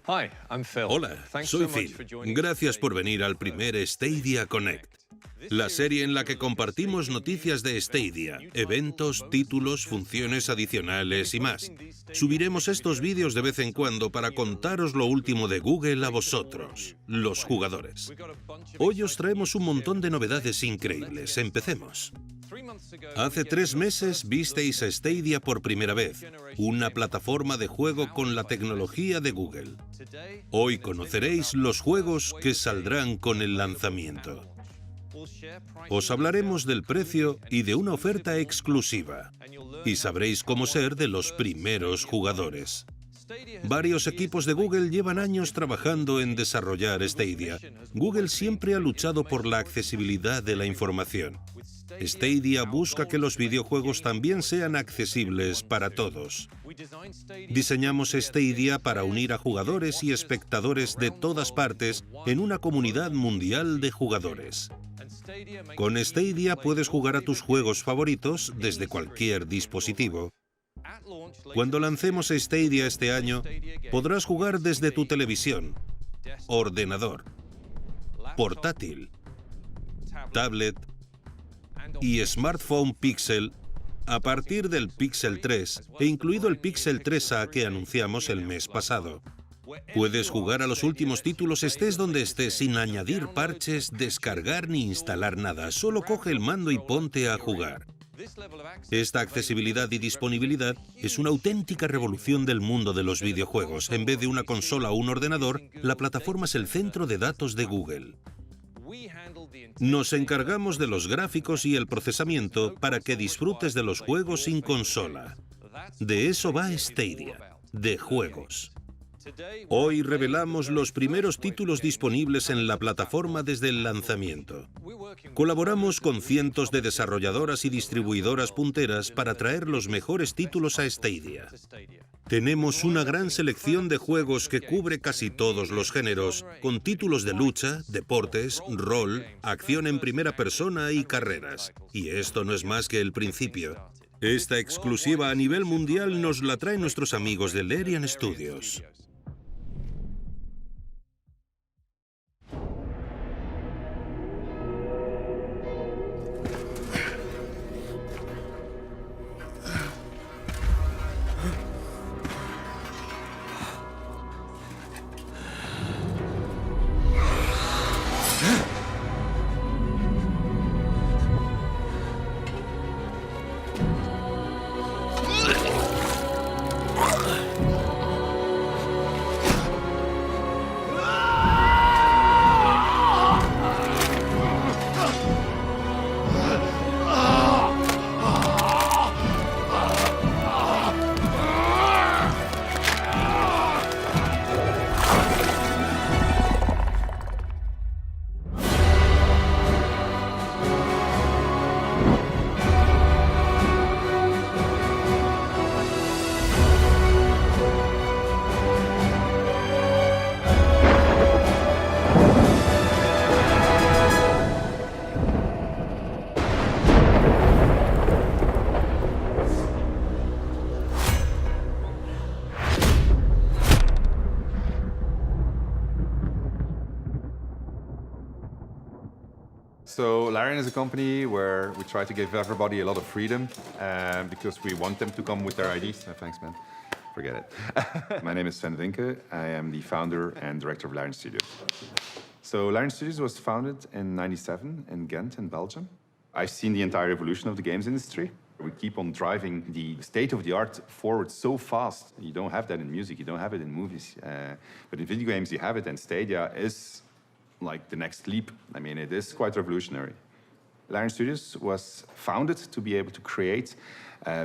Hola, soy Phil. Gracias por venir al primer Stadia Connect, la serie en la que compartimos noticias de Stadia, eventos, títulos, funciones adicionales y más. Subiremos estos vídeos de vez en cuando para contaros lo último de Google a vosotros, los jugadores. Hoy os traemos un montón de novedades increíbles. Empecemos. Hace 3 meses visteis a Stadia por primera vez, una plataforma de juego con la tecnología de Google. Hoy conoceréis los juegos que saldrán con el lanzamiento. Os hablaremos del precio y de una oferta exclusiva, y sabréis cómo ser de los primeros jugadores. Varios equipos de Google llevan años trabajando en desarrollar Stadia. Google siempre ha luchado por la accesibilidad de la información. Stadia busca que los videojuegos también sean accesibles para todos. Diseñamos Stadia para unir a jugadores y espectadores de todas partes en una comunidad mundial de jugadores. Con Stadia puedes jugar a tus juegos favoritos desde cualquier dispositivo. Cuando lancemos Stadia este año, podrás jugar desde tu televisión, ordenador, portátil, tablet y smartphone Pixel a partir del Pixel 3 e incluido el Pixel 3a que anunciamos el mes pasado. Puedes jugar a los últimos títulos estés donde estés sin añadir parches, descargar ni instalar nada. Solo coge el mando y ponte a jugar. Esta accesibilidad y disponibilidad es una auténtica revolución del mundo de los videojuegos. En vez de una consola o un ordenador, la plataforma es el centro de datos de Google. Nos encargamos de los gráficos y el procesamiento para que disfrutes de los juegos sin consola. De eso va Stadia, de juegos. Hoy revelamos los primeros títulos disponibles en la plataforma desde el lanzamiento. Colaboramos con cientos de desarrolladoras y distribuidoras punteras para traer los mejores títulos a Stadia. Tenemos una gran selección de juegos que cubre casi todos los géneros, con títulos de lucha, deportes, rol, acción en primera persona y carreras. Y esto no es más que el principio. Esta exclusiva a nivel mundial nos la traen nuestros amigos de Larian Studios. So Larian is a company where we try to give everybody a lot of freedom because we want them to come with their ideas. No, thanks, man. Forget it. My name is Sven Vinke. I am the founder and director of Larian Studios. So Larian Studios was founded in '97 in Ghent in Belgium. I've seen the entire evolution of the games industry. We keep on driving the state-of-the-art forward so fast. You don't have that in music, you don't have it in movies. But in video games, you have it, and Stadia is like the next leap. I mean, it is quite revolutionary. Larian Studios was founded to be able to create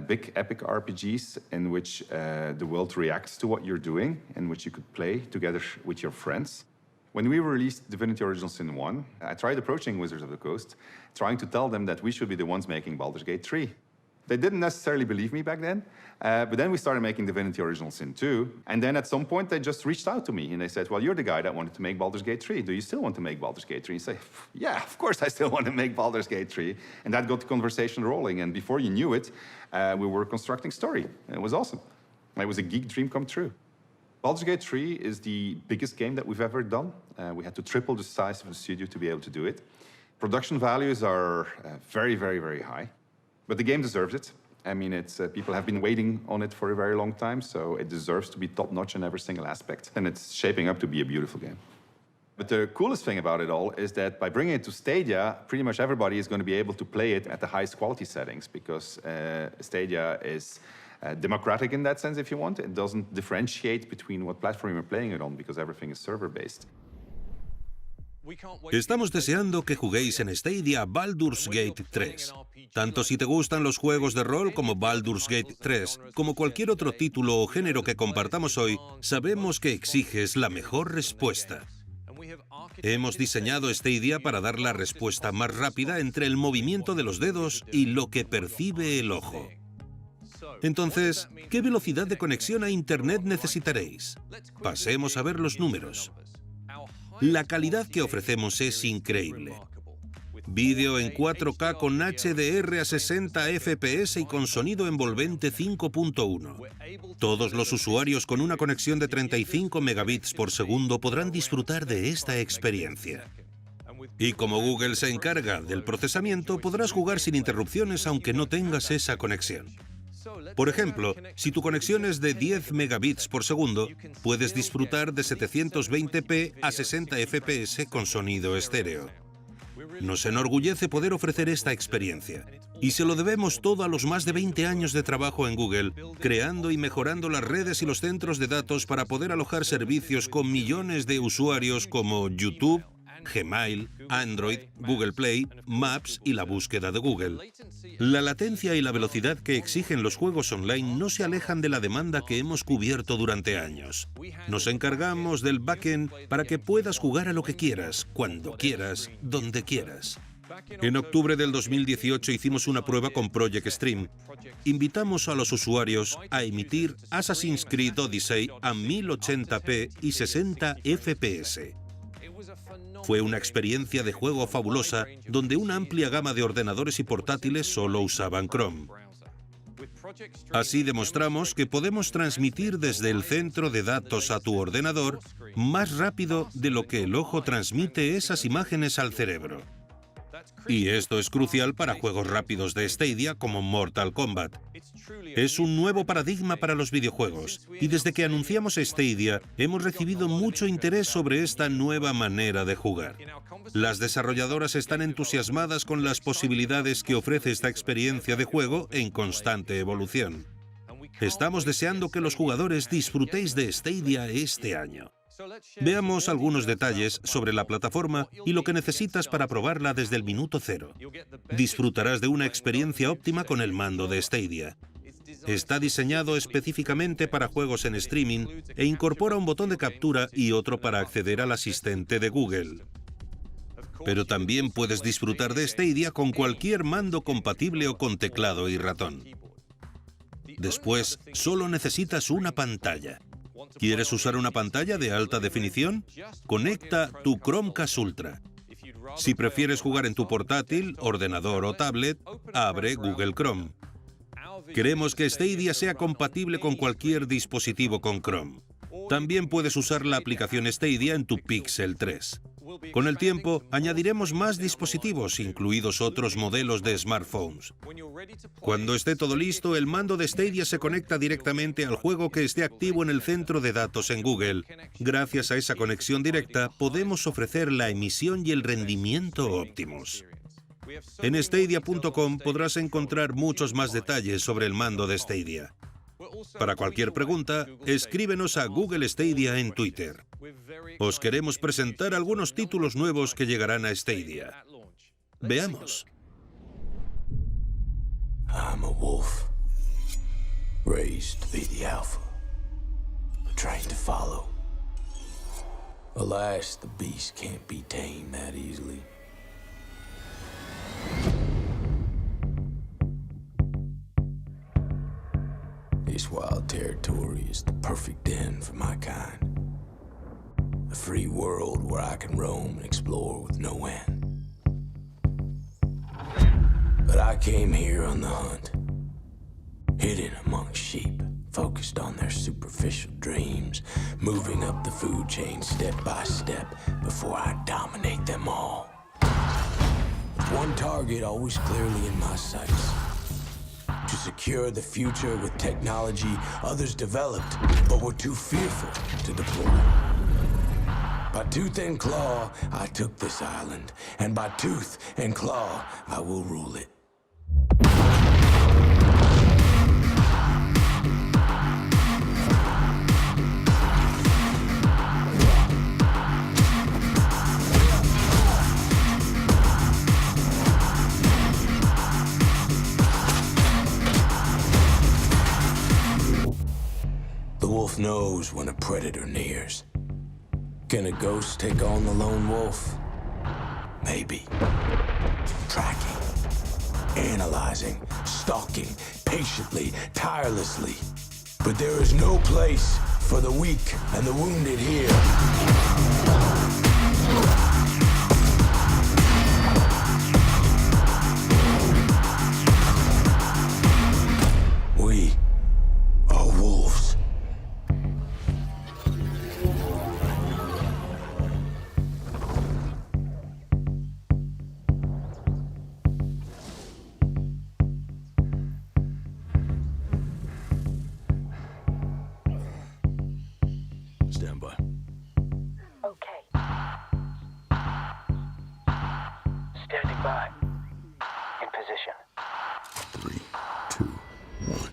big epic RPGs in which the world reacts to what you're doing, in which you could play together with your friends. When we released Divinity Original Sin 1, I tried approaching Wizards of the Coast, trying to tell them that we should be the ones making Baldur's Gate 3. They didn't necessarily believe me back then, but then we started making Divinity Original Sin 2, and then at some point they just reached out to me and they said, well, you're the guy that wanted to make Baldur's Gate 3. Do you still want to make Baldur's Gate 3? And you say, yeah, of course I still want to make Baldur's Gate 3. And that got the conversation rolling, and before you knew it, we were constructing story. It was awesome. It was a geek dream come true. Baldur's Gate 3 is the biggest game that we've ever done. We had to triple the size of the studio to be able to do it. Production values are very, very, very high. But the game deserves it. I mean, people have been waiting on it for a very long time, so it deserves to be top-notch in every single aspect. And it's shaping up to be a beautiful game. But the coolest thing about it all is that by bringing it to Stadia, pretty much everybody is going to be able to play it at the highest quality settings, because Stadia is democratic in that sense, if you want. It doesn't differentiate between what platform you're playing it on, because everything is server-based. Estamos deseando que juguéis en Stadia Baldur's Gate 3. Tanto si te gustan los juegos de rol como Baldur's Gate 3, como cualquier otro título o género que compartamos hoy, sabemos que exiges la mejor respuesta. Hemos diseñado Stadia para dar la respuesta más rápida entre el movimiento de los dedos y lo que percibe el ojo. Entonces, ¿qué velocidad de conexión a Internet necesitaréis? Pasemos a ver los números. La calidad que ofrecemos es increíble. Vídeo en 4K con HDR a 60 FPS y con sonido envolvente 5.1. Todos los usuarios con una conexión de 35 megabits por segundo podrán disfrutar de esta experiencia. Y como Google se encarga del procesamiento, podrás jugar sin interrupciones aunque no tengas esa conexión. Por ejemplo, si tu conexión es de 10 megabits por segundo, puedes disfrutar de 720p a 60 FPS con sonido estéreo. Nos enorgullece poder ofrecer esta experiencia, y se lo debemos todo a los más de 20 años de trabajo en Google, creando y mejorando las redes y los centros de datos para poder alojar servicios con millones de usuarios como YouTube, Gmail, Android, Google Play, Maps y la búsqueda de Google. La latencia y la velocidad que exigen los juegos online no se alejan de la demanda que hemos cubierto durante años. Nos encargamos del backend para que puedas jugar a lo que quieras, cuando quieras, donde quieras. En octubre del 2018 hicimos una prueba con Project Stream. Invitamos a los usuarios a emitir Assassin's Creed Odyssey a 1080p y 60 FPS. Fue una experiencia de juego fabulosa, donde una amplia gama de ordenadores y portátiles solo usaban Chrome. Así demostramos que podemos transmitir desde el centro de datos a tu ordenador más rápido de lo que el ojo transmite esas imágenes al cerebro. Y esto es crucial para juegos rápidos de Stadia como Mortal Kombat. Es un nuevo paradigma para los videojuegos, y desde que anunciamos Stadia hemos recibido mucho interés sobre esta nueva manera de jugar. Las desarrolladoras están entusiasmadas con las posibilidades que ofrece esta experiencia de juego en constante evolución. Estamos deseando que los jugadores disfrutéis de Stadia este año. Veamos algunos detalles sobre la plataforma y lo que necesitas para probarla desde el minuto cero. Disfrutarás de una experiencia óptima con el mando de Stadia. Está diseñado específicamente para juegos en streaming e incorpora un botón de captura y otro para acceder al asistente de Google. Pero también puedes disfrutar de Stadia con cualquier mando compatible o con teclado y ratón. Después, solo necesitas una pantalla. ¿Quieres usar una pantalla de alta definición? Conecta tu Chromecast Ultra. Si prefieres jugar en tu portátil, ordenador o tablet, abre Google Chrome. Queremos que Stadia sea compatible con cualquier dispositivo con Chrome. También puedes usar la aplicación Stadia en tu Pixel 3. Con el tiempo, añadiremos más dispositivos, incluidos otros modelos de smartphones. Cuando esté todo listo, el mando de Stadia se conecta directamente al juego que esté activo en el centro de datos en Google. Gracias a esa conexión directa, podemos ofrecer la emisión y el rendimiento óptimos. En Stadia.com podrás encontrar muchos más detalles sobre el mando de Stadia. Para cualquier pregunta, escríbenos a Google Stadia en Twitter. Os queremos presentar algunos títulos nuevos que llegarán a Stadia. Veamos. I'm a wolf, raised to be the alpha, trained to follow. Alas, the beast can't be tamed that easily. This wild territory is the perfect den for my kind. A free world where I can roam and explore with no end. But I came here on the hunt, hidden among sheep, focused on their superficial dreams, moving up the food chain step by step before I dominate them all. One target always clearly in my sights. To secure the future with technology others developed, but were too fearful to deploy. By tooth and claw, I took this island, and by tooth and claw, I will rule it. The wolf knows when a predator nears. Can a ghost take on the lone wolf? Maybe. Tracking, analyzing, stalking, patiently, tirelessly. But there is no place for the weak and the wounded here. We are wolves. Stand by. Okay. Standing by. In position. 3, 2, 1.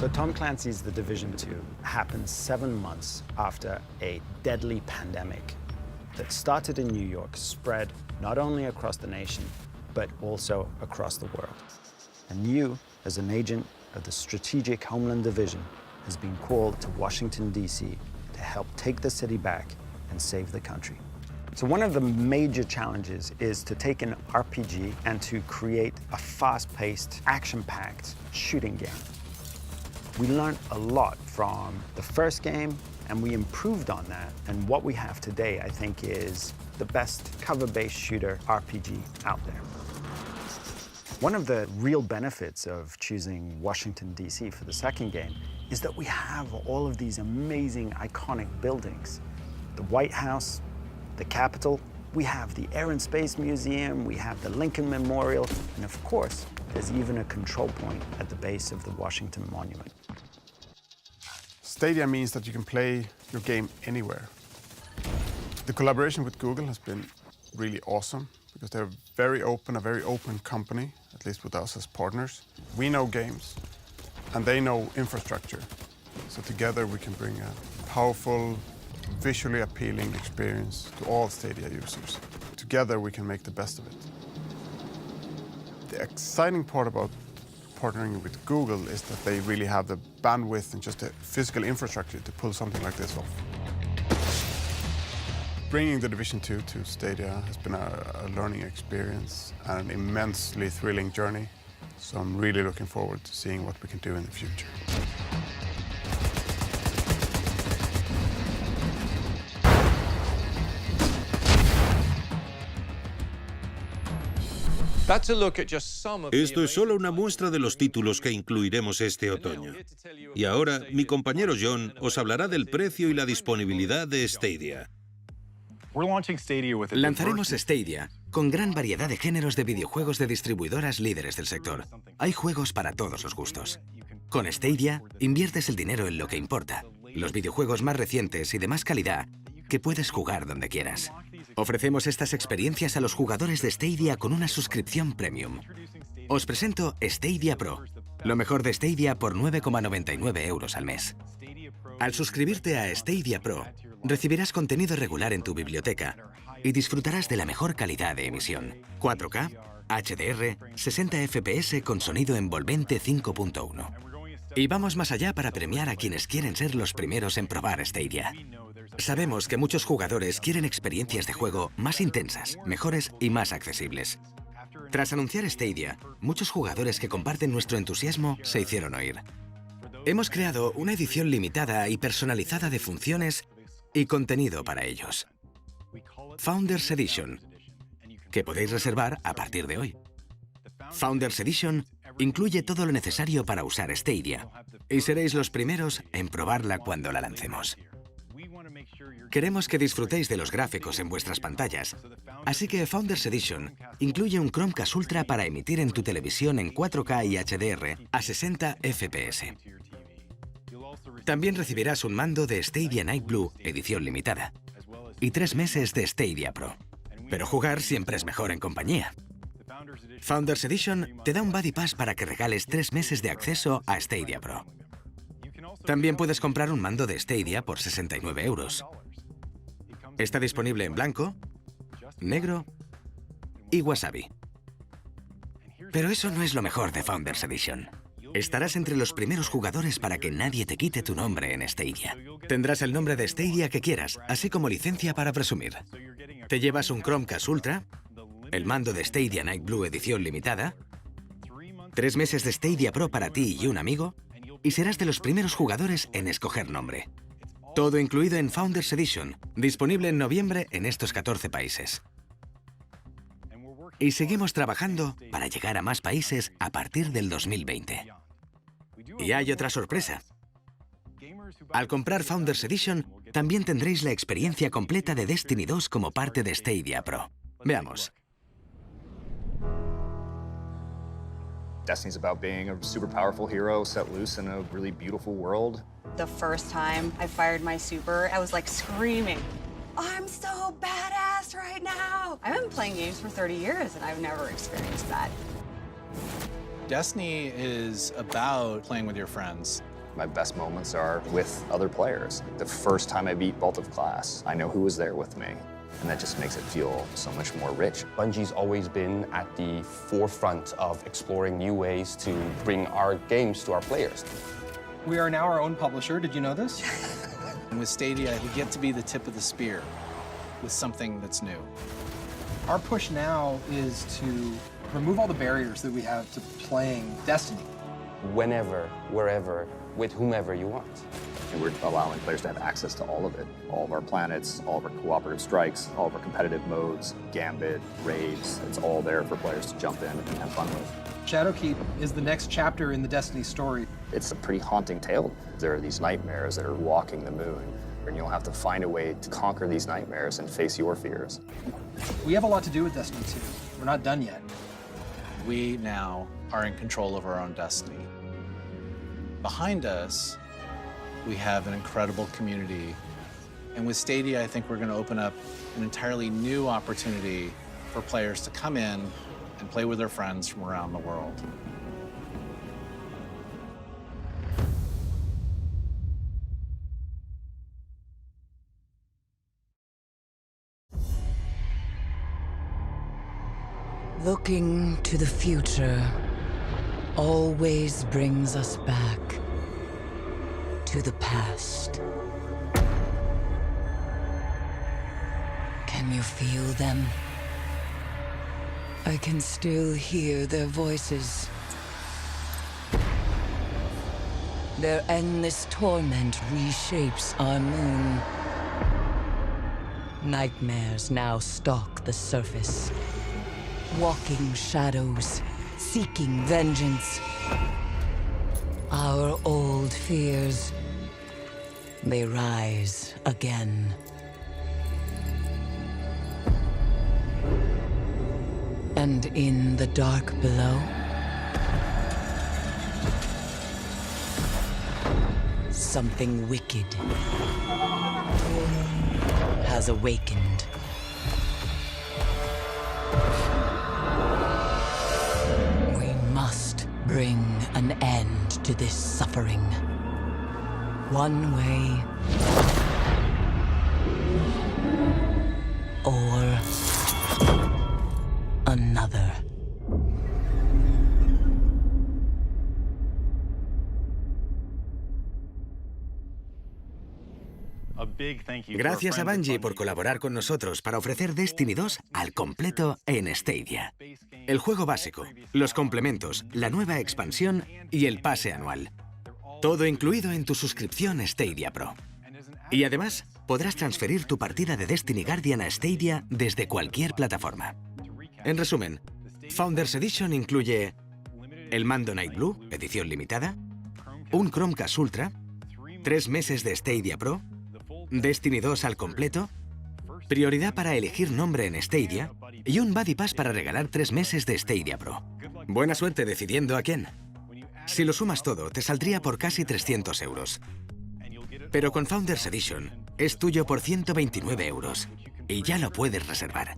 So Tom Clancy's The Division 2 happened 7 months after a deadly pandemic that started in New York, spread not only across the nation, but also across the world. And you, as an agent of the Strategic Homeland Division has been called to Washington, D.C. to help take the city back and save the country. So one of the major challenges is to take an RPG and to create a fast-paced, action-packed shooting game. We learned a lot from the first game, and we improved on that. And what we have today, I think, is the best cover-based shooter RPG out there. One of the real benefits of choosing Washington, D.C. for the second game is that we have all of these amazing, iconic buildings. The White House, the Capitol, we have the Air and Space Museum, we have the Lincoln Memorial, and of course, there's even a control point at the base of the Washington Monument. Stadia means that you can play your game anywhere. The collaboration with Google has been really awesome because they're a very open company, at least with us as partners. We know games and they know infrastructure. So together we can bring a powerful, visually appealing experience to all Stadia users. Together we can make the best of it. The exciting part about partnering with Google is that they really have the bandwidth and just the physical infrastructure to pull something like this off. Bringing the Division 2 to Stadia has been a learning experience and an immensely thrilling journey. So I'm really looking forward to seeing what we can do in the future. Esto es solo una muestra de los títulos que incluiremos este otoño. Y ahora, mi compañero John os hablará del precio y la disponibilidad de Stadia. Lanzaremos Stadia con gran variedad de géneros de videojuegos de distribuidoras líderes del sector. Hay juegos para todos los gustos. Con Stadia, inviertes el dinero en lo que importa, los videojuegos más recientes y de más calidad que puedes jugar donde quieras. Ofrecemos estas experiencias a los jugadores de Stadia con una suscripción premium. Os presento Stadia Pro, lo mejor de Stadia por 9,99 € al mes. Al suscribirte a Stadia Pro, recibirás contenido regular en tu biblioteca y disfrutarás de la mejor calidad de emisión. 4K, HDR, 60 FPS con sonido envolvente 5.1. Y vamos más allá para premiar a quienes quieren ser los primeros en probar Stadia. Sabemos que muchos jugadores quieren experiencias de juego más intensas, mejores y más accesibles. Tras anunciar Stadia, muchos jugadores que comparten nuestro entusiasmo se hicieron oír. Hemos creado una edición limitada y personalizada de funciones y contenido para ellos. Founders Edition, que podéis reservar a partir de hoy. Founders Edition incluye todo lo necesario para usar Stadia y seréis los primeros en probarla cuando la lancemos. Queremos que disfrutéis de los gráficos en vuestras pantallas, así que Founders Edition incluye un Chromecast Ultra para emitir en tu televisión en 4K y HDR a 60 FPS. También recibirás un mando de Stadia Night Blue, edición limitada, y 3 meses de Stadia Pro. Pero jugar siempre es mejor en compañía. Founders Edition te da un Buddy Pass para que regales 3 meses de acceso a Stadia Pro. También puedes comprar un mando de Stadia por 69 €. Está disponible en blanco, negro y wasabi. Pero eso no es lo mejor de Founders Edition. Estarás entre los primeros jugadores para que nadie te quite tu nombre en Stadia. Tendrás el nombre de Stadia que quieras, así como licencia para presumir. Te llevas un Chromecast Ultra, el mando de Stadia Night Blue edición limitada, 3 meses de Stadia Pro para ti y un amigo, y serás de los primeros jugadores en escoger nombre. Todo incluido en Founders Edition, disponible en noviembre en estos 14 países. Y seguimos trabajando para llegar a más países a partir del 2020. Y hay otra sorpresa. Al comprar Founders Edition, también tendréis la experiencia completa de Destiny 2 como parte de Stadia Pro. Veamos. Destiny's about being a super powerful hero set loose in a really beautiful world. The first time I fired my super, I was like screaming, I'm so badass right now! I've been playing games for 30 years and I've never experienced that. Destiny is about playing with your friends. My best moments are with other players. The first time I beat Vault of Glass, I know who was there with me. and that just makes it feel so much more rich. Bungie's always been at the forefront of exploring new ways to bring our games to our players. We are now our own publisher. Did you know this? And with Stadia, we get to be the tip of the spear with something that's new. Our push now is to remove all the barriers that we have to playing Destiny. Whenever, wherever, with whomever you want. And we're allowing players to have access to all of it. All of our planets, all of our cooperative strikes, all of our competitive modes, Gambit, raids. It's all there for players to jump in and have fun with. Shadowkeep is the next chapter in the Destiny story. It's a pretty haunting tale. There are these nightmares that are walking the moon, and you'll have to find a way to conquer these nightmares and face your fears. We have a lot to do with Destiny 2. We're not done yet. We now are in control of our own destiny. Behind us, we have an incredible community. And with Stadia, I think we're going to open up an entirely new opportunity for players to come in and play with their friends from around the world. Looking to the future always brings us back to the past. Can you feel them? I can still hear their voices. Their endless torment reshapes our moon. Nightmares now stalk the surface. Walking shadows, seeking vengeance. Our old fears, they rise again. And in the dark below, something wicked has awakened. We must bring an end to this suffering. One way or another. Gracias a Bungie por colaborar con nosotros para ofrecer Destiny 2 al completo en Stadia. El juego básico, los complementos, la nueva expansión y el pase anual. Todo incluido en tu suscripción Stadia Pro. Y además, podrás transferir tu partida de Destiny Guardian a Stadia desde cualquier plataforma. En resumen, Founders Edition incluye el mando Night Blue, edición limitada, un Chromecast Ultra, 3 meses de Stadia Pro, Destiny 2 al completo, prioridad para elegir nombre en Stadia y un Buddy Pass para regalar 3 meses de Stadia Pro. Buena suerte decidiendo a quién. Si lo sumas todo, te saldría por casi 300 euros. Pero con Founders Edition es tuyo por 129 euros y ya lo puedes reservar.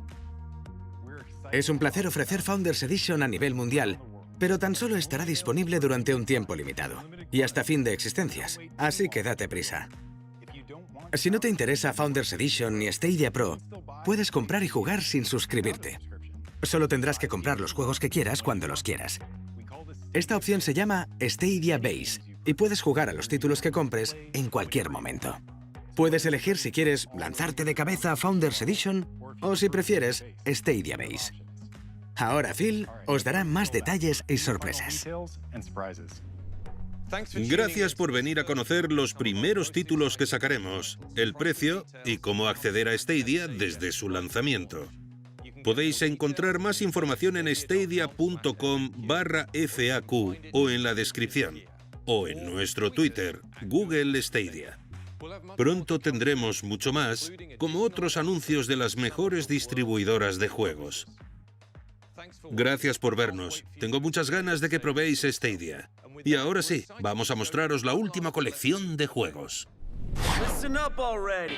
Es un placer ofrecer Founders Edition a nivel mundial, pero tan solo estará disponible durante un tiempo limitado y hasta fin de existencias, así que date prisa. Si no te interesa Founders Edition ni Stadia Pro, puedes comprar y jugar sin suscribirte. Solo tendrás que comprar los juegos que quieras cuando los quieras. Esta opción se llama Stadia Base y puedes jugar a los títulos que compres en cualquier momento. Puedes elegir si quieres lanzarte de cabeza a Founders Edition o si prefieres Stadia Base. Ahora Phil os dará más detalles y sorpresas. Gracias por venir a conocer los primeros títulos que sacaremos, el precio y cómo acceder a Stadia desde su lanzamiento. Podéis encontrar más información en stadia.com/FAQ o en la descripción, o en nuestro Twitter, Google Stadia. Pronto tendremos mucho más, como otros anuncios de las mejores distribuidoras de juegos. Gracias por vernos. Tengo muchas ganas de que probéis Stadia. Y ahora sí, vamos a mostraros la última colección de juegos. Listen up already.